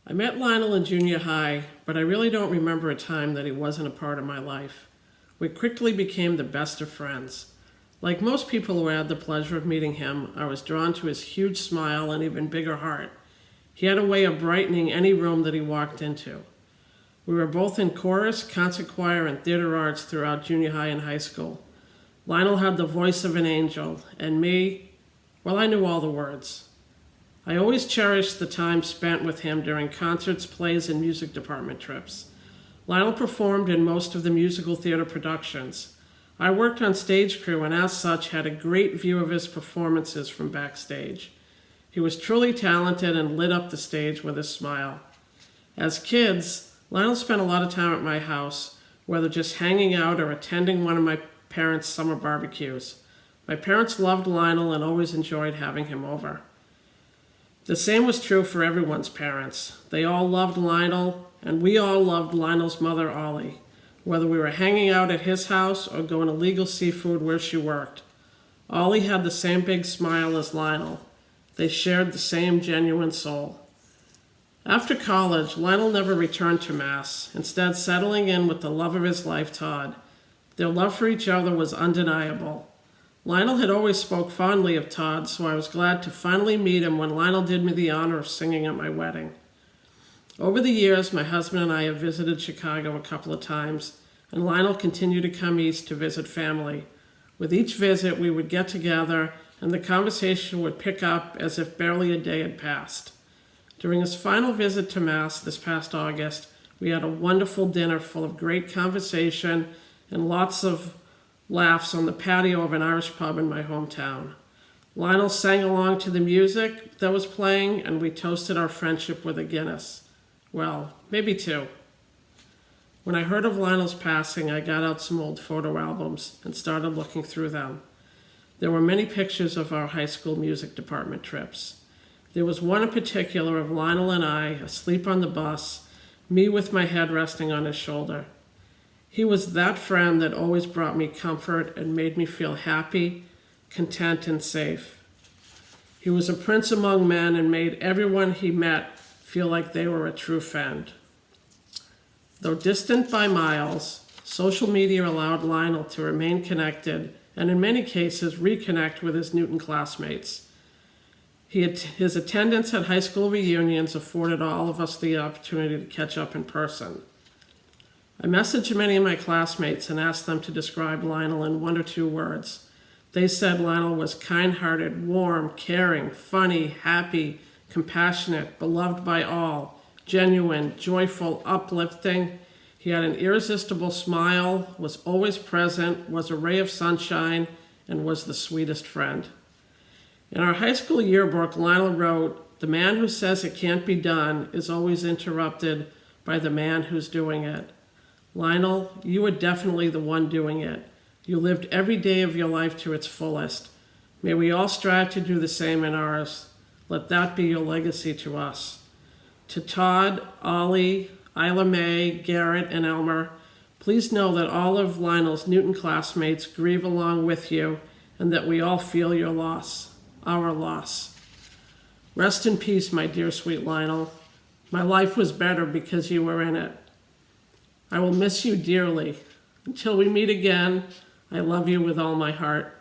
I met Lionel in junior high, but I really don't remember a time that he wasn't a part of my life. We quickly became the best of friends. Like most people who had the pleasure of meeting him, I was drawn to his huge smile and even bigger heart. He had a way of brightening any room that he walked into. We were both in chorus, concert choir, and theater arts throughout junior high and high school. Lionel had the voice of an angel, and me, well, I knew all the words. I always cherished the time spent with him during concerts, plays, and music department trips. Lionel performed in most of the musical theater productions. I worked on stage crew and as such had a great view of his performances from backstage. He was truly talented and lit up the stage with his smile. As kids, Lionel spent a lot of time at my house, whether just hanging out or attending one of my parents' summer barbecues. My parents loved Lionel and always enjoyed having him over. The same was true for everyone's parents. They all loved Lionel, and we all loved Lionel's mother, Ollie, whether we were hanging out at his house or going to Legal Seafood where she worked. Ollie had the same big smile as Lionel. They shared the same genuine soul. After college, Lionel never returned to Mass, instead settling in with the love of his life, Todd. Their love for each other was undeniable. Lionel had always spoke fondly of Todd, so I was glad to finally meet him when Lionel did me the honor of singing at my wedding. Over the years, my husband and I have visited Chicago a couple of times, and Lionel continued to come east to visit family. With each visit, we would get together, and the conversation would pick up as if barely a day had passed. During his final visit to Mass this past August, we had a wonderful dinner full of great conversation and lots of laughs on the patio of an Irish pub in my hometown. Lionel sang along to the music that was playing, and we toasted our friendship with a Guinness. Well, maybe two. When I heard of Lionel's passing, I got out some old photo albums and started looking through them. There were many pictures of our high school music department trips. There was one in particular of Lionel and I asleep on the bus, me with my head resting on his shoulder. He was that friend that always brought me comfort and made me feel happy, content, and safe. He was a prince among men and made everyone he met feel like they were a true friend. Though distant by miles, social media allowed Lionel to remain connected and in many cases reconnect with his Newton classmates. His attendance at high school reunions afforded all of us the opportunity to catch up in person. I messaged many of my classmates and asked them to describe Lionel in one or two words. They said Lionel was kind-hearted, warm, caring, funny, happy, compassionate, beloved by all, genuine, joyful, uplifting. He had an irresistible smile, was always present, was a ray of sunshine, and was the sweetest friend. In our high school yearbook, Lionel wrote, "The man who says it can't be done is always interrupted by the man who's doing it." Lionel, you were definitely the one doing it. You lived every day of your life to its fullest. May we all strive to do the same in ours. Let that be your legacy to us. To Todd, Ollie, Isla Mae, Garrett, and Elmer, please know that all of Lionel's Newton classmates grieve along with you and that we all feel your loss, our loss. Rest in peace, my dear sweet Lionel. My life was better because you were in it. I will miss you dearly. Until we meet again, I love you with all my heart.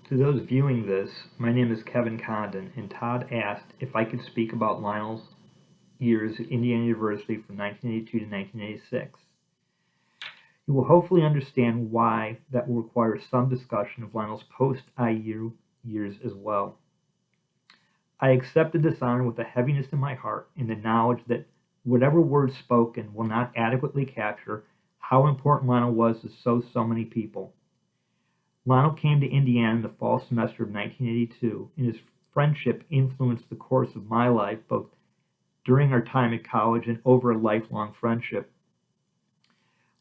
To those viewing this, my name is Kevin Condon, and Todd asked if I could speak about Lionel's years at Indiana University from 1982 to 1986. You will hopefully understand why that will require some discussion of Lionel's post-IU years as well. I accepted this honor with a heaviness in my heart in the knowledge that whatever words spoken will not adequately capture how important Lionel was to so many people. Lionel came to Indiana in the fall semester of 1982, and his friendship influenced the course of my life, both during our time at college and over a lifelong friendship.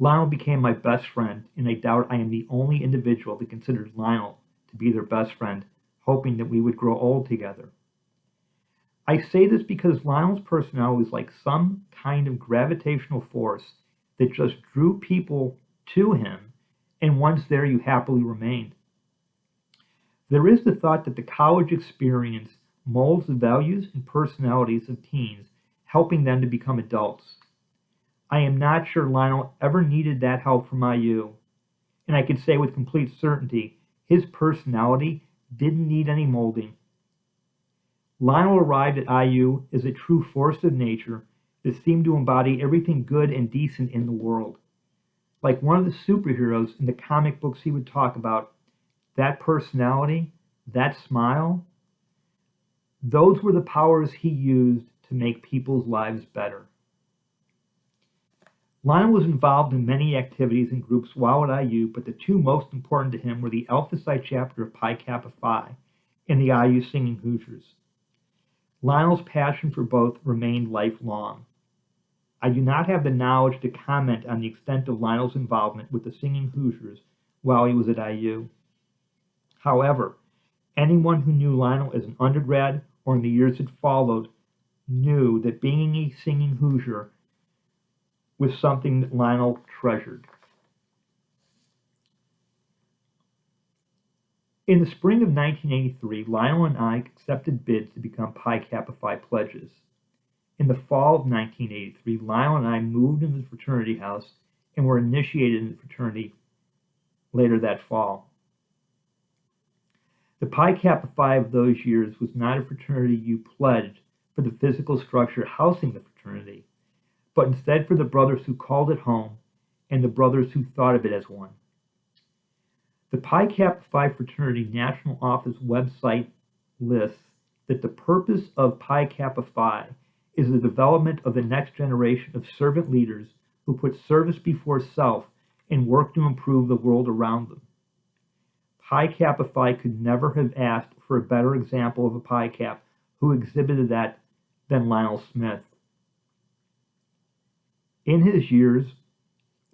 Lionel became my best friend, and I doubt I am the only individual that considers Lionel to be their best friend, hoping that we would grow old together. I say this because Lionel's personality was like some kind of gravitational force that just drew people to him, and once there, you happily remained. There is the thought that the college experience molds the values and personalities of teens, helping them to become adults. I am not sure Lionel ever needed that help from IU, and I can say with complete certainty his personality didn't need any molding. Lionel arrived at IU as a true force of nature that seemed to embody everything good and decent in the world. Like one of the superheroes in the comic books he would talk about, that personality, that smile, those were the powers he used to make people's lives better. Lionel was involved in many activities and groups while at IU, but the two most important to him were the Alpha Psi chapter of Pi Kappa Phi and the IU Singing Hoosiers. Lionel's passion for both remained lifelong. I do not have the knowledge to comment on the extent of Lionel's involvement with the Singing Hoosiers while he was at IU. However, anyone who knew Lionel as an undergrad or in the years that followed knew that being a Singing Hoosier was something that Lionel treasured. In the spring of 1983, Lionel and I accepted bids to become Pi Kappa Phi pledges. In the fall of 1983, Lionel and I moved into the fraternity house and were initiated in the fraternity later that fall. The Pi Kappa Phi of those years was not a fraternity you pledged for the physical structure housing the fraternity, but instead for the brothers who called it home and the brothers who thought of it as one. The Pi Kappa Phi Fraternity National Office website lists that the purpose of Pi Kappa Phi is the development of the next generation of servant leaders who put service before self and work to improve the world around them. Pi Kappa Phi could never have asked for a better example of a Pi Cap who exhibited that than Lionel Smith. In his years,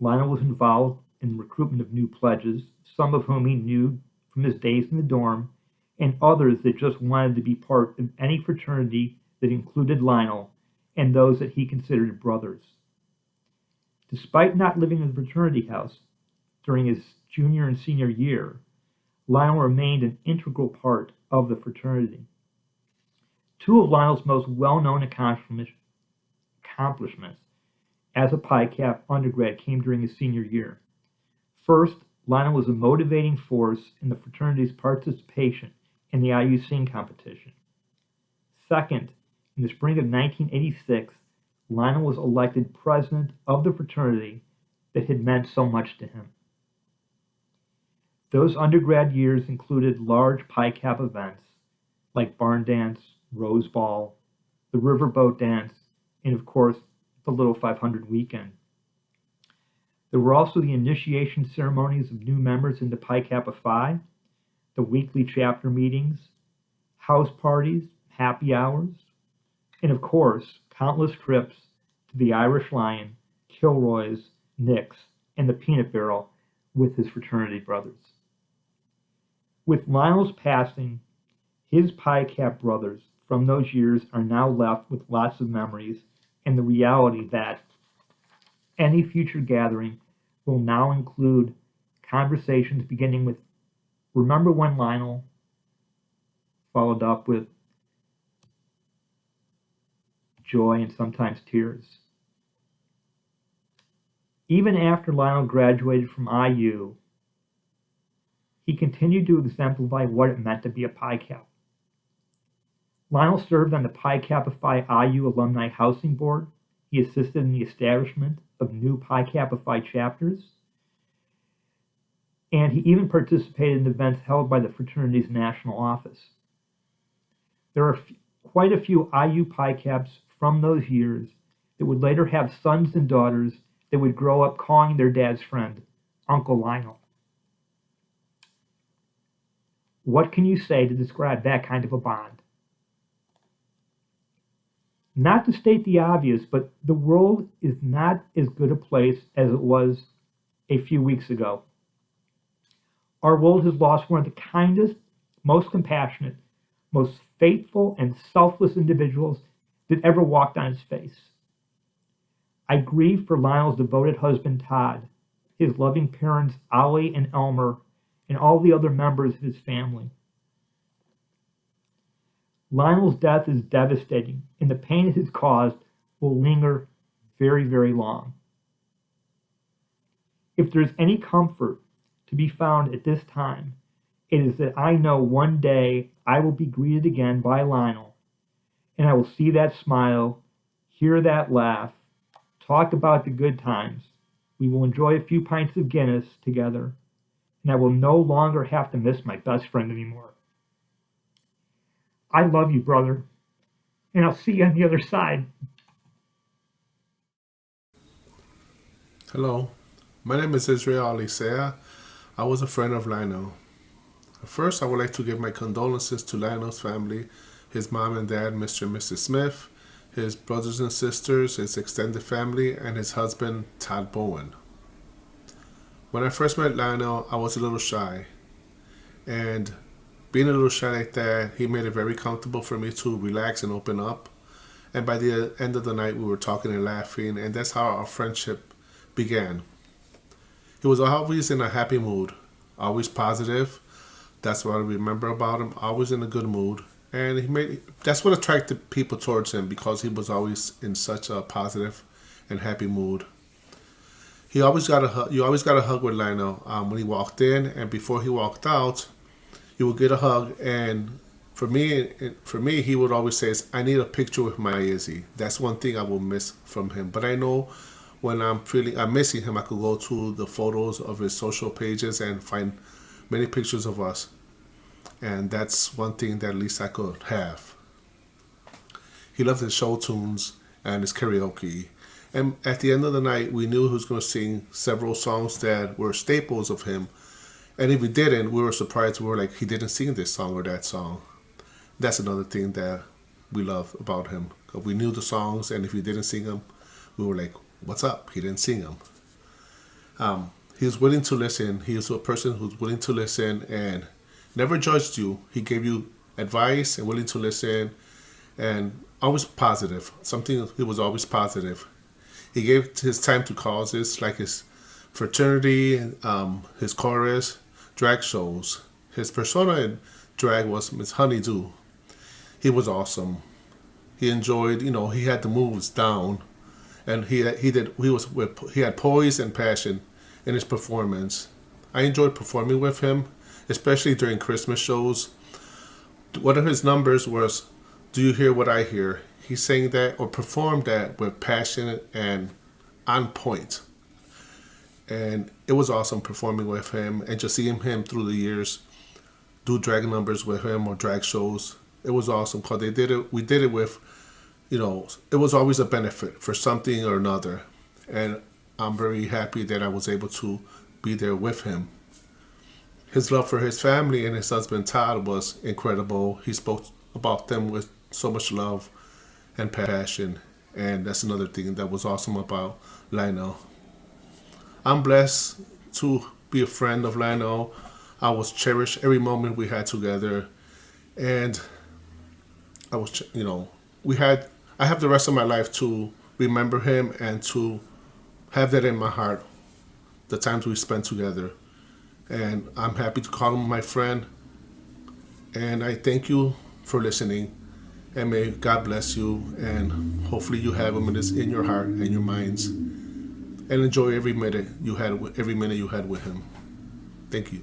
Lionel was involved in the recruitment of new pledges, some of whom he knew from his days in the dorm, and others that just wanted to be part of any fraternity that included Lionel and those that he considered brothers. Despite not living in the fraternity house during his junior and senior year, Lionel remained an integral part of the fraternity. Two of Lionel's most well-known accomplishments as a Pi Cap undergrad came during his senior year. First, Lionel was a motivating force in the fraternity's participation in the IU Sing competition. Second, in the spring of 1986, Lionel was elected president of the fraternity that had meant so much to him. Those undergrad years included large Pi Cap events like Barn Dance, Rose Ball, the Riverboat Dance, and of course, the Little 500 Weekend. There were also the initiation ceremonies of new members into Pi Kappa Phi, the weekly chapter meetings, house parties, happy hours, and of course, countless trips to the Irish Lion, Kilroy's, Nick's, and the Peanut Barrel with his fraternity brothers. With Lionel's passing, his Pi Cap brothers from those years are now left with lots of memories and the reality that any future gathering will now include conversations beginning with "Remember when Lionel?" followed up with joy and sometimes tears. Even after Lionel graduated from IU, he continued to exemplify what it meant to be a Pi Cap. Lionel served on the Pi Kappa Phi IU Alumni Housing Board. He assisted in the establishment of new Pi Kappa Phi chapters, and he even participated in events held by the fraternity's national office. There are quite a few IU Pi Caps from those years that would later have sons and daughters that would grow up calling their dad's friend Uncle Lionel. What can you say to describe that kind of a bond? Not to state the obvious, but the world is not as good a place as it was a few weeks ago. Our world has lost one of the kindest, most compassionate, most faithful and selfless individuals that ever walked on its face. I grieve for Lionel's devoted husband, Todd, his loving parents, Ollie and Elmer, and all the other members of his family. Lionel's death is devastating, and the pain it has caused will linger very, very long. If there's any comfort to be found at this time, it is that I know one day I will be greeted again by Lionel, and I will see that smile, hear that laugh, talk about the good times. We will enjoy a few pints of Guinness together, and I will no longer have to miss my best friend anymore. I love you, brother, and I'll see you on the other side. Hello, my name is Israel Alisea. I was a friend of Lionel. First, I would like to give my condolences to Lionel's family, his mom and dad, Mr. and Mrs. Smith, his brothers and sisters, his extended family, and his husband, Todd Bowen. When I first met Lionel, I was a little shy. And being a little shy like that, he made it very comfortable for me to relax and open up. And by the end of the night, we were talking and laughing, and that's how our friendship began. He was always in a happy mood, always positive. That's what I remember about him, always in a good mood. And that's what attracted people towards him, because he was always in such a positive and happy mood. You always got a hug with Lionel when he walked in, and before he walked out, you would get a hug. And for me, he would always say, "I need a picture with my Izzy." That's one thing I will miss from him. But I know when I'm missing him, I could go to the photos of his social pages and find many pictures of us. And that's one thing that at least I could have. He loved his show tunes and his karaoke. And at the end of the night, we knew he was going to sing several songs that were staples of him. And if he didn't, we were surprised. We were like, he didn't sing this song or that song. That's another thing that we love about him. We knew the songs, and if he didn't sing them, we were like, what's up? He didn't sing them. He was willing to listen. He was a person who's willing to listen and never judged you. He gave you advice and willing to listen, and always positive. He was always positive. He gave his time to causes like his fraternity, his chorus, drag shows. His persona in drag was Miss Honeydew. He was awesome. He enjoyed, he had the moves down, and he had poise and passion in his performance. I enjoyed performing with him, especially during Christmas shows. One of his numbers was "Do You Hear What I Hear?" He sang that or performed that with passion and on point. And it was awesome performing with him and just seeing him through the years do drag numbers with him or drag shows. It was awesome because we did it with, it was always a benefit for something or another. And I'm very happy that I was able to be there with him. His love for his family and his husband Todd was incredible. He spoke about them with so much love and passion. And that's another thing that was awesome about Lionel. I'm blessed to be a friend of Lionel. I was cherish every moment we had together. And I was, I have the rest of my life to remember him and to have that in my heart, the times we spent together. And I'm happy to call him my friend. And I thank you for listening. And may God bless you. And hopefully you have him in your heart and your minds. And enjoy every minute you had with him. Thank you.